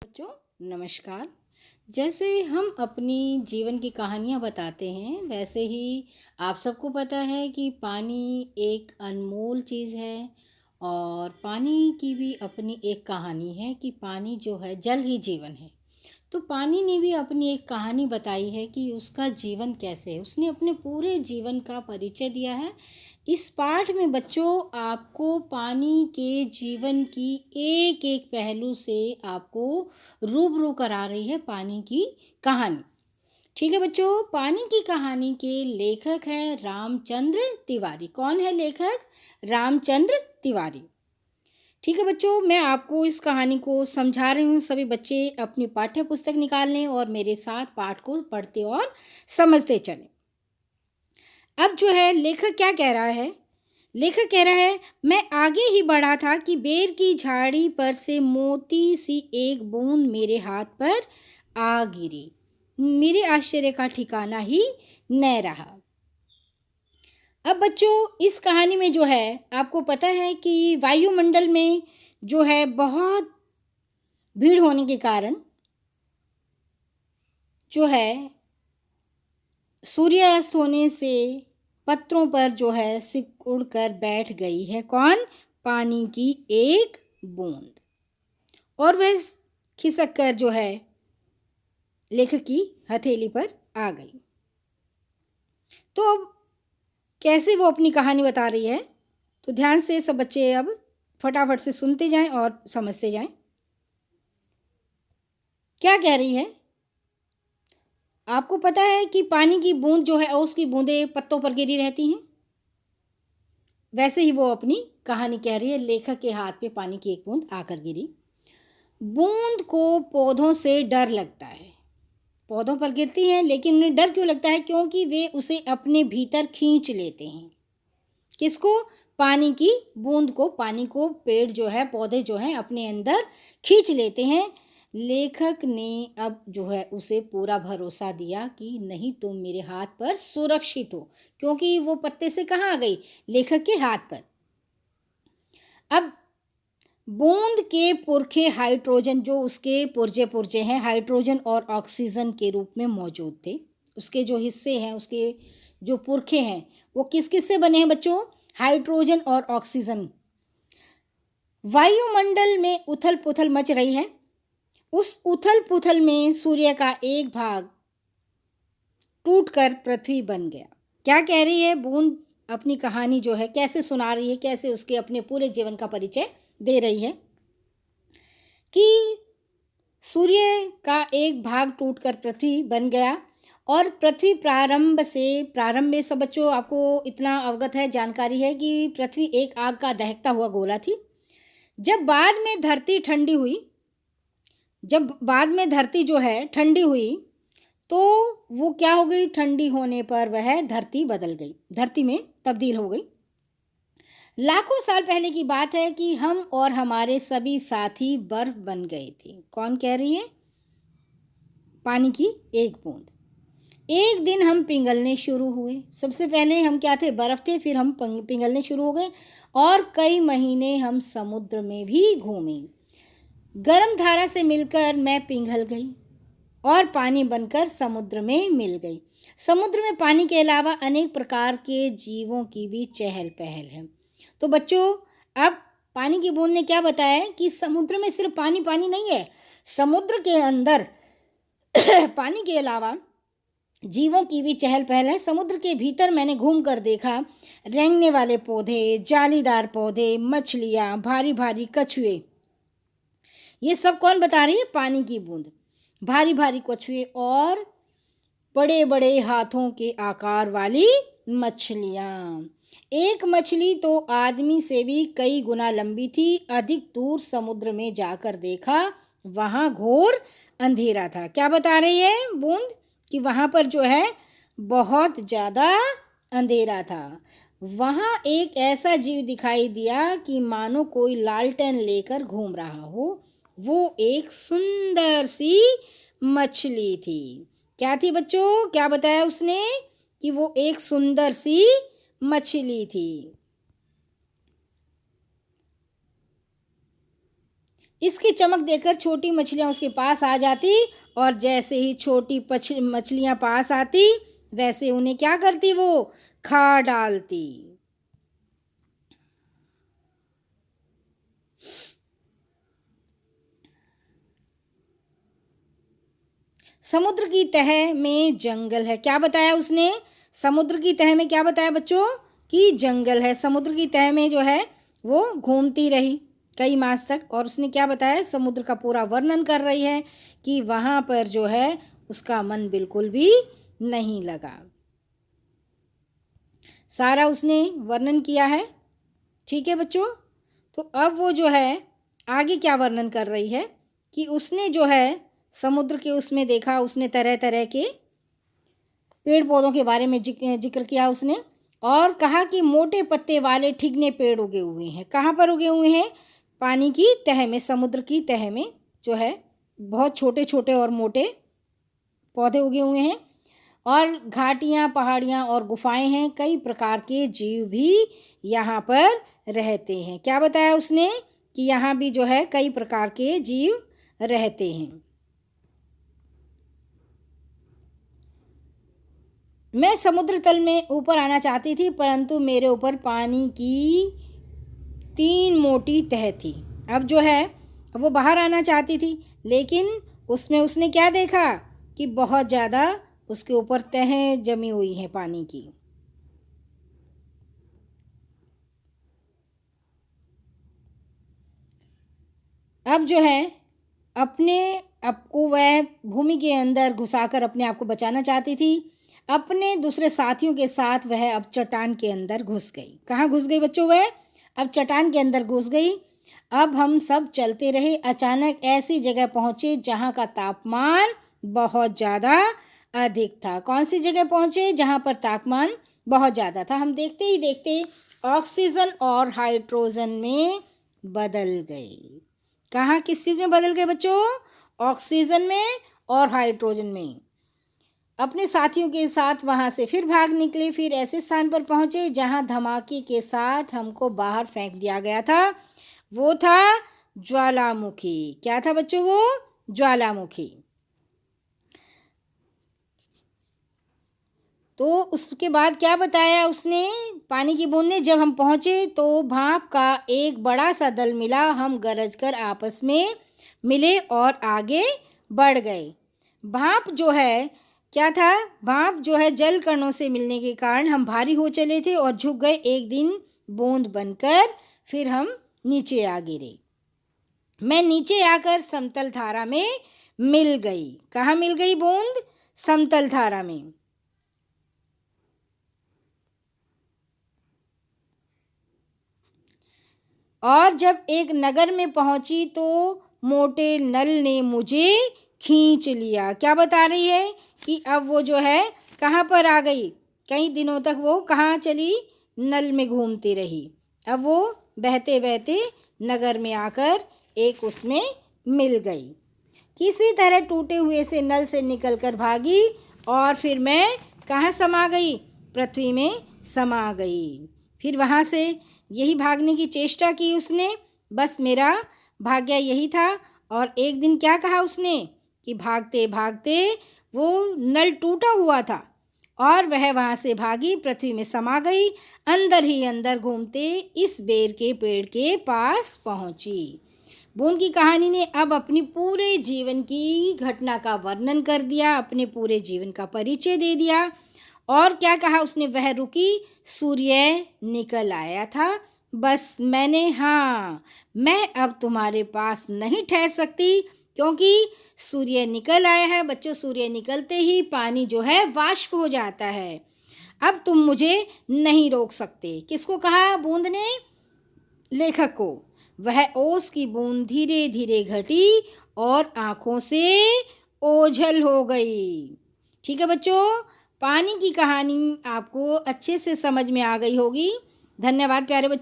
बच्चों, नमस्कार। जैसे हम अपनी जीवन की कहानियाँ बताते हैं, वैसे ही आप सबको पता है कि पानी एक अनमोल चीज़ है। और पानी की भी अपनी एक कहानी है कि पानी जो है जल ही जीवन है। तो पानी ने भी अपनी एक कहानी बताई है कि उसका जीवन कैसे है। उसने अपने पूरे जीवन का परिचय दिया है। इस पाठ में बच्चों आपको पानी के जीवन की एक एक पहलू से आपको रूबरू करा रही है पानी की कहानी। ठीक है बच्चों, पानी की कहानी के लेखक हैं रामचंद्र तिवारी। कौन है लेखक? रामचंद्र तिवारी। ठीक है बच्चों, मैं आपको इस कहानी को समझा रही हूँ। सभी बच्चे अपनी पाठ्य पुस्तक निकाल लें और मेरे साथ पाठ को पढ़ते और समझते चलें। अब जो है लेखक क्या कह रहा है? लेखक कह रहा है, मैं आगे ही बढ़ा था कि बेर की झाड़ी पर से मोती सी एक बूंद मेरे हाथ पर आ गिरी। मेरे आश्चर्य का ठिकाना ही न रहा। अब बच्चों इस कहानी में जो है आपको पता है कि वायुमंडल में जो है बहुत भीड़ होने के कारण जो है सूर्यास्त होने से पत्रों पर जो है सिकुड़ कर बैठ गई है। कौन? पानी की एक बूंद। और वह खिसक कर जो है लेखक की हथेली पर आ गई। तो अब कैसे वो अपनी कहानी बता रही है, तो ध्यान से सब बच्चे अब फटाफट से सुनते जाएं और समझते जाएं। क्या कह रही है? आपको पता है कि पानी की बूंद जो है उसकी बूंदें पत्तों पर गिरी रहती हैं। वैसे ही वो अपनी कहानी कह रही है। लेखक के हाथ पे पानी की एक बूंद आकर गिरी। बूंद को पौधों से डर लगता है। पौधों पर गिरती हैं, लेकिन उन्हें डर क्यों लगता है? क्योंकि वे उसे अपने भीतर खींच लेते हैं। किसको? पानी की बूंद को। पानी को पेड़ जो है, पौधे जो हैं अपने अंदर खींच लेते हैं। लेखक ने अब जो है उसे पूरा भरोसा दिया कि नहीं, तुम मेरे हाथ पर सुरक्षित हो। क्योंकि वो पत्ते से कहाँ आ गई? लेखक के हाथ पर। अब बूंद के पुरखे हाइड्रोजन, जो उसके पुर्जे पुर्जे हैं, हाइड्रोजन और ऑक्सीजन के रूप में मौजूद थे। उसके जो हिस्से हैं, उसके जो पुरखे हैं, वो किस किस से बने हैं बच्चों? हाइड्रोजन और ऑक्सीजन। वायुमंडल में उथल पुथल मच रही है। उस उथल पुथल में सूर्य का एक भाग टूटकर पृथ्वी बन गया। क्या कह रही है बूंद? अपनी कहानी जो है कैसे सुना रही है, कैसे उसके अपने पूरे जीवन का परिचय दे रही है कि सूर्य का एक भाग टूटकर पृथ्वी बन गया। और पृथ्वी प्रारंभ में सब बच्चों आपको इतना अवगत है, जानकारी है कि पृथ्वी एक आग का दहकता हुआ गोला थी। जब बाद में धरती ठंडी हुई, जब बाद में धरती जो है ठंडी हुई, तो वो क्या हो गई? ठंडी होने पर वह धरती बदल गई, धरती में तब्दील हो गई। लाखों साल पहले की बात है कि हम और हमारे सभी साथी बर्फ बन गए थे। कौन कह रही है? पानी की एक बूंद। एक दिन हम पिघलने शुरू हुए। सबसे पहले हम क्या थे? बर्फ थे, फिर हम पिघलने शुरू हो गए और कई महीने हम समुद्र में भी घूमे। गर्म धारा से मिलकर मैं पिघल गई और पानी बनकर समुद्र में मिल गई। समुद्र में पानी के अलावा अनेक प्रकार के जीवों की भी चहल पहल है। तो बच्चों अब पानी की बूंद ने क्या बताया है कि समुद्र में सिर्फ पानी पानी नहीं है। समुद्र के अंदर पानी के अलावा जीवों की भी चहल पहल है। समुद्र के भीतर मैंने घूम कर देखा, रेंगने वाले पौधे, जालीदार पौधे, मछलियाँ, भारी भारी कछुए। ये सब कौन बता रही है? पानी की बूंद। भारी भारी कछुए और बड़े बड़े हाथों के आकार वाली मछलियाँ। एक मछली तो आदमी से भी कई गुना लंबी थी। अधिक दूर समुद्र में जाकर देखा, वहाँ घोर अंधेरा था। क्या बता रही है बूंद? कि वहाँ पर जो है बहुत ज़्यादा अंधेरा था। वहाँ एक ऐसा जीव दिखाई दिया कि मानो कोई लालटेन लेकर घूम रहा हो। वो एक सुंदर सी मछली थी। क्या थी बच्चों? क्या बताया उसने? कि वो एक सुंदर सी मछली थी। इसकी चमक देखकर छोटी मछलियाँ उसके पास आ जाती और जैसे ही छोटी मछलियाँ पास आती वैसे उन्हें क्या करती, वो खा डालती। समुद्र की तह में जंगल है। क्या बताया उसने? समुद्र की तह में क्या बताया बच्चों? कि जंगल है। समुद्र की तह में जो है वो घूमती रही कई मास तक और उसने क्या बताया? समुद्र का पूरा वर्णन कर रही है कि वहाँ पर जो है उसका मन बिल्कुल भी नहीं लगा। सारा उसने वर्णन किया है। ठीक है बच्चों, तो अब वो जो है आगे क्या वर्णन कर रही है कि उसने जो है समुद्र के उसमें देखा, उसने तरह तरह के पेड़ पौधों के बारे में जिक्र किया उसने और कहा कि मोटे पत्ते वाले ठिगने पेड़ उगे हुए हैं। कहाँ पर उगे हुए हैं? पानी की तह में, समुद्र की तह में जो है बहुत छोटे छोटे और मोटे पौधे उगे हुए हैं और घाटियाँ, पहाड़ियाँ और गुफाएं हैं। कई प्रकार के जीव भी यहाँ पर रहते हैं। क्या बताया उसने? कि यहाँ भी जो है कई प्रकार के जीव रहते हैं। मैं समुद्र तल में ऊपर आना चाहती थी परंतु मेरे ऊपर पानी की 3 मोटी तह थी। अब जो है वो बाहर आना चाहती थी लेकिन उसमें उसने क्या देखा कि बहुत ज़्यादा उसके ऊपर तहें जमी हुई हैं पानी की। अब जो है अपने आपको वह भूमि के अंदर घुसाकर अपने आप को बचाना चाहती थी। अपने दूसरे साथियों के साथ वह अब चट्टान के अंदर घुस गई। कहाँ घुस गई बच्चों? वह अब चट्टान के अंदर घुस गई। अब हम सब चलते रहे। अचानक ऐसी जगह पहुँचे जहाँ का तापमान बहुत ज़्यादा अधिक था। कौन सी जगह पहुँचे? जहाँ पर तापमान बहुत ज़्यादा था। हम देखते ही देखते ऑक्सीजन और हाइड्रोजन में बदल गए। कहाँ, किस चीज़ में बदल गए बच्चों? ऑक्सीजन में और हाइड्रोजन में। अपने साथियों के साथ वहाँ से फिर भाग निकले। फिर ऐसे स्थान पर पहुँचे जहाँ धमाके के साथ हमको बाहर फेंक दिया गया था। वो था ज्वालामुखी। क्या था बच्चों? वो ज्वालामुखी। तो उसके बाद क्या बताया उसने? पानी की बूंद ने जब हम पहुँचे तो भाप का एक बड़ा सा दल मिला। हम गरजकर आपस में मिले और आगे बढ़ गए। भाप जो है क्या था? भाप जो है जल कणों से मिलने के कारण हम भारी हो चले थे और झुक गए। एक दिन बूंद बनकर फिर हम नीचे आ गिरे। मैं नीचे आकर समतल धारा में मिल गई। कहाँ मिल गई बूंद? समतल धारा में। और जब एक नगर में पहुंची तो मोटे नल ने मुझे खींच लिया। क्या बता रही है? कि अब वो जो है कहाँ पर आ गई? कई दिनों तक वो कहाँ चली? नल में घूमती रही। अब वो बहते बहते नगर में आकर एक उसमें मिल गई। किसी तरह टूटे हुए से नल से निकलकर भागी और फिर मैं कहाँ समा गई? पृथ्वी में समा गई। फिर वहाँ से यही भागने की चेष्टा की उसने। बस मेरा भाग्य यही था। और एक दिन क्या कहा उसने? कि भागते भागते वो नल टूटा हुआ था और वह वहाँ से भागी, पृथ्वी में समा गई। अंदर ही अंदर घूमते इस बेर के पेड़ के पास पहुँची। बूंद की कहानी ने अब अपनी पूरे जीवन की घटना का वर्णन कर दिया, अपने पूरे जीवन का परिचय दे दिया। और क्या कहा उसने? वह रुकी, सूर्य निकल आया था। बस मैं अब तुम्हारे पास नहीं ठहर सकती क्योंकि सूर्य निकल आया है। बच्चों, सूर्य निकलते ही पानी जो है वाष्प हो जाता है। अब तुम मुझे नहीं रोक सकते। किसको कहा बूंद ने? लेखक को। वह ओस की बूंद धीरे धीरे घटी और आँखों से ओझल हो गई। ठीक है बच्चों, पानी की कहानी आपको अच्छे से समझ में आ गई होगी। धन्यवाद प्यारे बच्चों।